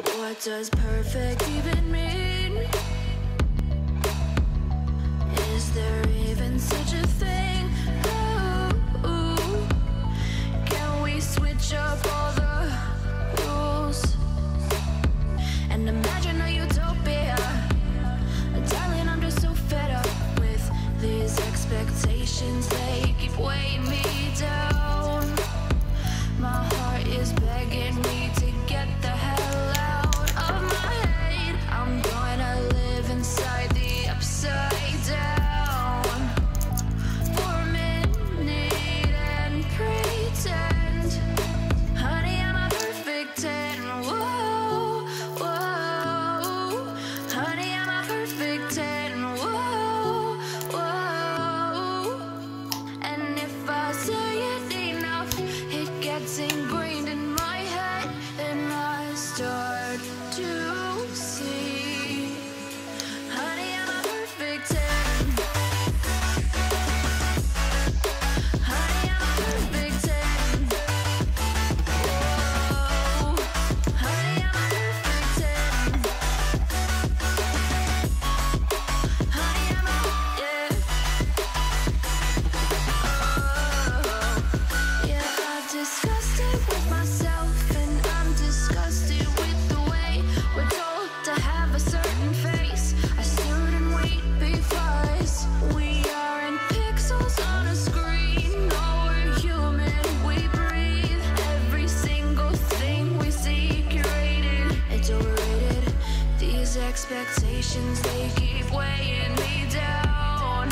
What does perfect even mean? Is there even such a thing? Ooh, can we switch up all the rules and imagine a utopia? Darling, I'm just so fed up with these expectations. They keep weighing me down. My heart is begging me to get the hell out of my head. I'm gonna live inside the upside down for a minute and pretend, honey, I'm a perfect 10. Whoa, whoa, honey, I'm a perfect 10. Whoa, whoa, and if I say it enough, it gets ingrained in my head, and I start to see, honey, I'm a perfect 10. Honey, I'm a perfect 10. Whoa, honey, I'm a perfect 10. Honey, I'm a, yeah. Yeah, I've discussed it with myself, and I'm disgusted with the way we're told to have a certain face. I stood and wait because we aren't pixels on a screen. No, we're human, we breathe. Every single thing we see curated, it's overrated. These expectations, they keep weighing me down.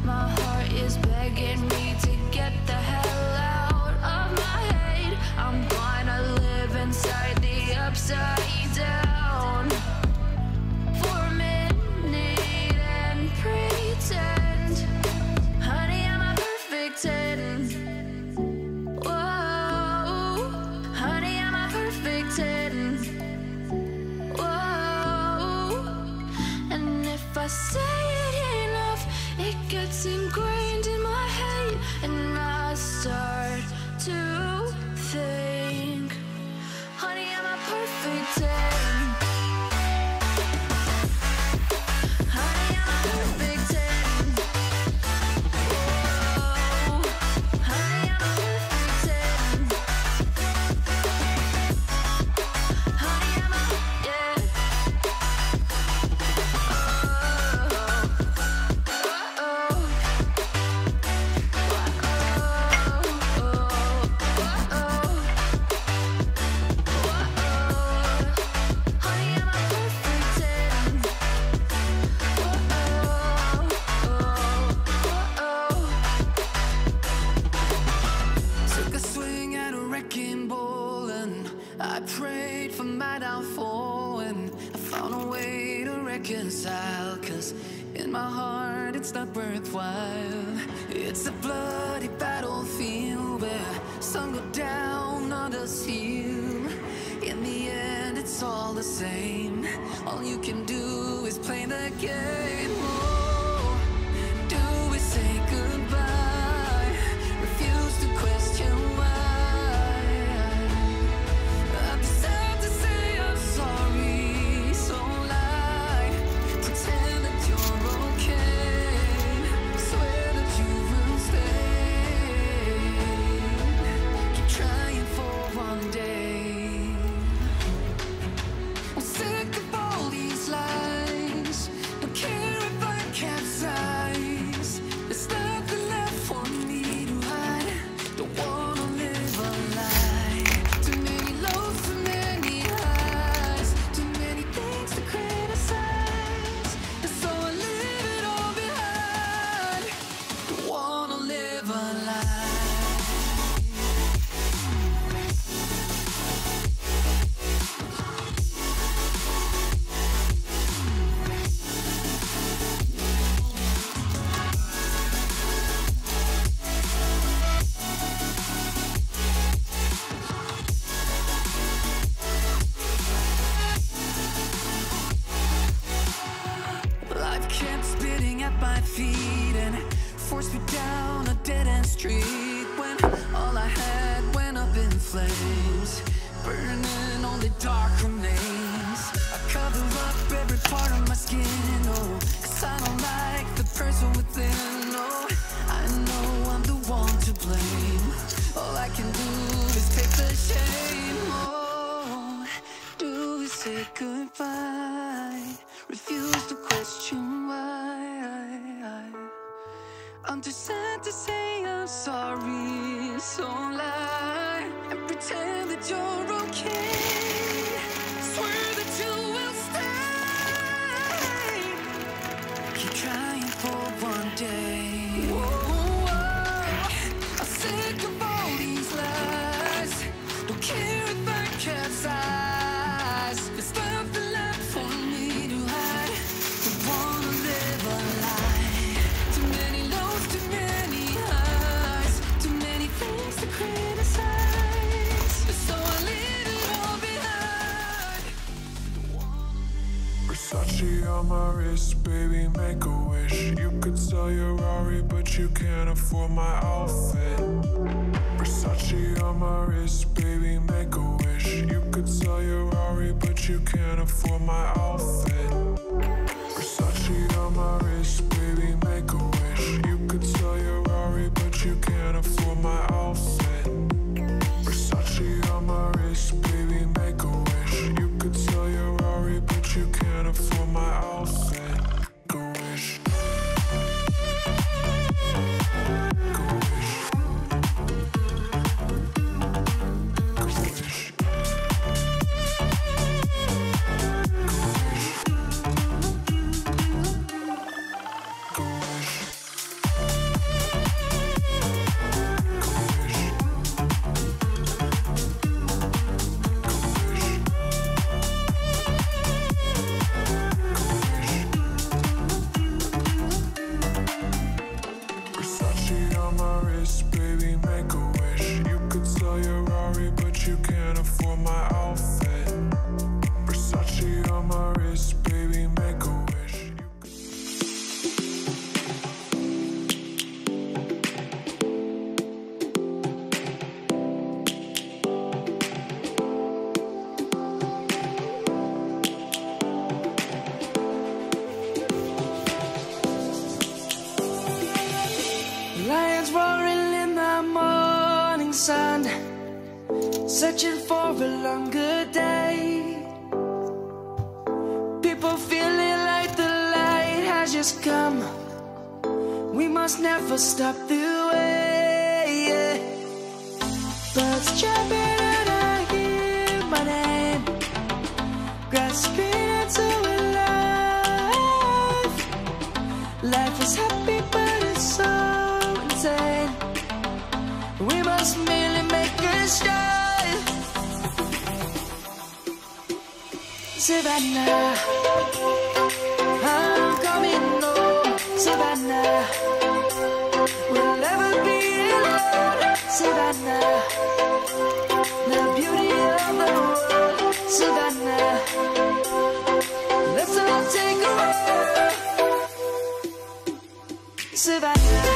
My heart is begging me to get the hell out of my head. I'm gonna live inside the upside down for a minute and pretend, honey, I'm a perfect 10. Whoa, honey, I'm a perfect 10. Whoa, and if I say it enough, it gets ingrained in my head, and I start to think, honey, I'm a perfect 10. Honey, I'm a perfect 10. Whoa, honey, I'm a perfect 10. Honey, I'm a, yeah. Took a swing at a wrecking ball and I prayed for my downfall, and I found a way to reconcile, 'cause in my heart it's not worthwhile. It's a bloody battlefield where some go down, others heal. In the end it's all the same. All you can do is play the game. Oh, do we say goodbye? Refuse to question why. I deserve to say I'm sorry, so lie. Pretend that you're okay. Swear that you will stay. Keep trying for one day. I'm sick of all these lies. Don't care if I capsize. There's nothing left for me to hide. Don't wanna live a lie. Too many lows, too many highs. Too many things to criticize. And so I leave it all behind. Don't wanna live a lie. Life kept spitting at my feet and forced me down a dead-end street, when all I had went up in flames, burning only dark remains. part of my skin, oh, 'cause I don't like the person within, oh. I know I'm the one to blame. All I can do is take the shame, oh. Do we say goodbye? Refuse to question why. I'm too sad to say I'm sorry, so lie and pretend that you're okay. Swear that you will stay. Keep trying for one day. Whoa, I'm sick of all these lies. Don't care if I capsize. There's nothing left for me to hide. Don't wanna live a lie. Too many lows, too many highs. Too many things to criticize. So I leave it all behind. Versace on my wrist, baby, make a wish. You could sell your Rari, but you can't afford my outfit. Versace on my wrist, baby, make a wish. You could sell your Rari, but you can't afford my outfit. Versace on my wrist, baby, make a wish. You could sell your Rari, but you can't afford my outfit. Versace on my wrist, baby, make a wish. You could sell your Rari, but you can't afford my outfit. Go wish. Go wish. Go wish. Go wish. Versace on my wrist, baby, make a wish. You could sell your Rari, but you can't afford my outfit. Versace on my wrist, baby, make a wish. Lions roaring in the morning sun, searching for a longer day. People feeling like the light has just come. We must never stop the way. Birds jumping and I hear my name, grasping into a life. Life is happy but it's so insane. We must merely make a start. Savannah, I'm coming home. Savannah, we'll never be alone. Savannah, the beauty of the world. Savannah, let's all take a walk. Savannah.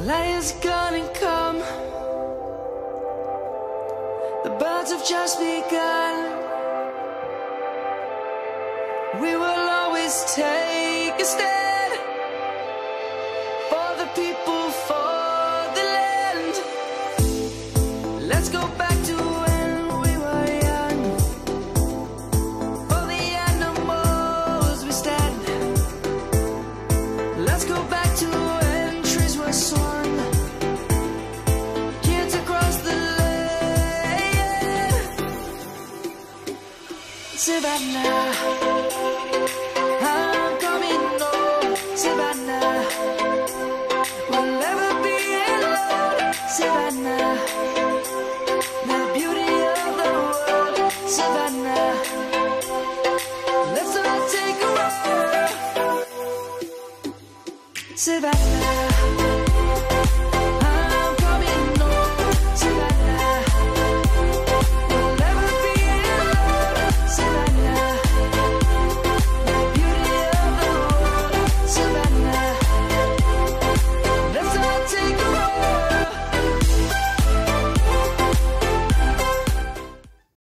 Lion's gonna come. The birds have just begun. We will always take a stand for the people, for the land. Let's go back to when we were young. For the animals we stand. Let's go back to when trees were swung. Kids across the land. Savannah.